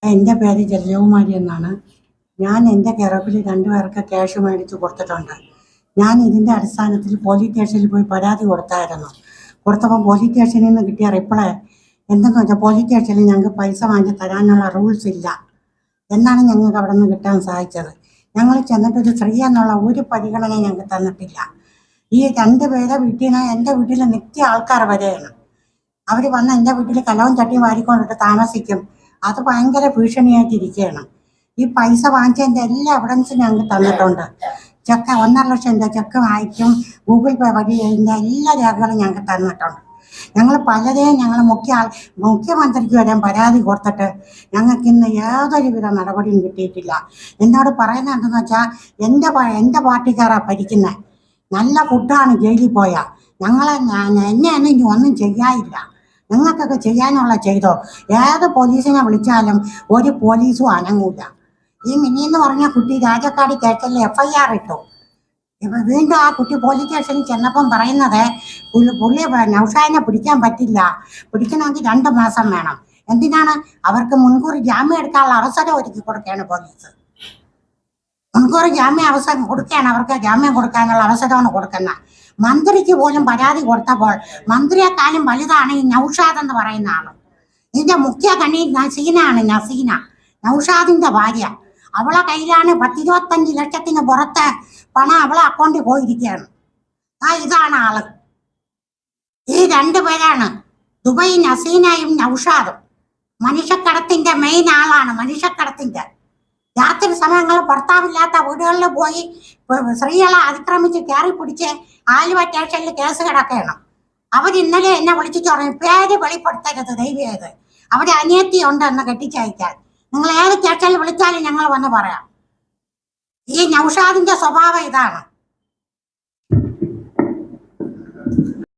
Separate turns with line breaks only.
എൻ്റെ പേര് ജലജകുമാരി എന്നാണ്. ഞാൻ എൻ്റെ കെയറോഫിൽ 2 പേർക്ക് ക്യാഷ് മേടിച്ച് കൊടുത്തിട്ടുണ്ട്. ഞാൻ ഇതിൻ്റെ അടിസ്ഥാനത്തിൽ പോലീസ് സ്റ്റേഷനിൽ പോയി പരാതി കൊടുത്തായിരുന്നു. കൊടുത്തപ്പോൾ പോലീസ് സ്റ്റേഷനിൽ നിന്ന് കിട്ടിയ റിപ്ലൈ എന്തെന്ന് വെച്ചാൽ പോലീസ് സ്റ്റേഷനിൽ ഞങ്ങൾക്ക് പൈസ വാങ്ങി തരാനുള്ള റൂൾസ് ഇല്ല എന്നാണ് ഞങ്ങൾക്ക് അവിടെ നിന്ന് കിട്ടാൻ സാധിച്ചത്. ഞങ്ങൾ ചെന്നിട്ടൊരു സ്ത്രീ എന്നുള്ള ഒരു പരിഗണന ഞങ്ങൾക്ക് തന്നിട്ടില്ല. ഈ 2 പേരെ വീട്ടിൽ നിന്ന് എൻ്റെ വീട്ടിൽ നിത്യ ആൾക്കാർ വരെയാണ്. അവർ വന്ന് എൻ്റെ വീട്ടിൽ കലവും ചട്ടിയും വാരിക്കൊണ്ടിട്ട് താമസിക്കും. അത് ഭയങ്കര ഭീഷണിയായിട്ടിരിക്കുകയാണ്. ഈ പൈസ വാങ്ങിച്ചതിൻ്റെ എല്ലാ എവിഡൻസും ഞങ്ങൾക്ക് തന്നിട്ടുണ്ട്. ചെക്ക് 1,50,000 രൂപ ചെക്ക് വായിക്കും, ഗൂഗിൾ പേ വഴി അതിൻ്റെ എല്ലാ രേഖകളും ഞങ്ങൾക്ക് തന്നിട്ടുണ്ട്. ഞങ്ങൾ പലരെയും ഞങ്ങൾ മുഖ്യമന്ത്രിക്ക് വരെ പരാതി കൊടുത്തിട്ട് ഞങ്ങൾക്ക് ഇന്ന് യാതൊരുവിധ നടപടിയും കിട്ടിയിട്ടില്ല. എന്നോട് പറയുന്നത് എന്തെന്ന് വെച്ചാൽ എൻ്റെ പാർട്ടിക്കാരാണ് ഭരിക്കുന്നത്, നല്ല ഫുഡാണ് ജയിലിൽ പോയാൽ, എന്നെ ഇനി ഒന്നും ചെയ്യാനില്ല, നിങ്ങൾക്കൊക്കെ ചെയ്യാനുള്ള ചെയ്തോ. ഏത് പോലീസിനെ വിളിച്ചാലും ഒരു പോലീസും അനങ്ങൂല. ഈ മിനിന്ന് പറഞ്ഞ കുട്ടി രാജക്കാട് കേസിൽ FIR ഇട്ടു. വീണ്ടും ആ കുട്ടി പോലീസ് സ്റ്റേഷനിൽ ചെന്നപ്പം പറയുന്നത് പുള്ളി നൗഷാദിനെ പിടിക്കാൻ പറ്റില്ല, പിടിക്കണമെങ്കിൽ 2 മാസം വേണം. എന്തിനാണ്? അവർക്ക് മുൻകൂർ ജാമ്യം എടുക്കാനുള്ള അവസരം ഒരുക്കി കൊടുക്കുകയാണ് പോലീസ്. മുൻകൂർ അവസരം കൊടുക്കുകയാണ്, അവർക്ക് ജാമ്യം കൊടുക്കാനുള്ള അവസരമാണ് കൊടുക്കുന്നത്. മന്ത്രിക്ക് പോലും പരാതി കൊടുത്തപ്പോൾ മന്ത്രിയെക്കാളും വലുതാണ് ഈ നൗഷാദ് എന്ന് പറയുന്ന ആള്. ഇതിന്റെ മുഖ്യ കണ്ണി നസീനാണ്. നൗഷാദിന്റെ ഭാര്യ. അവളെ കയ്യിലാണ് 10-25 ലക്ഷത്തിന് പുറത്ത് പണം അവളെ അക്കൗണ്ടിൽ പോയിരിക്കുകയാണ്. ഇതാണ് ആള്. ഈ 2 പേരാണ് ദുബൈ നസീനയും നൗഷാദും. മനുഷ്യക്കടത്തിന്റെ മെയിൻ ആളാണ്. മനുഷ്യക്കടത്തിന്റെ രാത്രി സമയങ്ങളിൽ ഭർത്താവില്ലാത്ത വീടുകളിൽ പോയി സ്ത്രീകളെ അതിക്രമിച്ച് കയറി പിടിച്ച് ആലുവ സ്റ്റേഷനിൽ കേസ് കിടക്കണം. ഇന്നലെ എന്നെ വിളിച്ചു പറയും, പേര് വെളിപ്പെടുത്തരുത് ദൈവീയത്, അവിടെ അനിയത്തി ഉണ്ട് എന്ന് കെട്ടിച്ചയക്കാൻ. നിങ്ങൾ ഏത് സ്റ്റേഷനിൽ വിളിച്ചാലും ഞങ്ങൾ വന്ന് പറയാം. ഈ നൗഷാദിന്റെ സ്വഭാവം ഇതാണ്.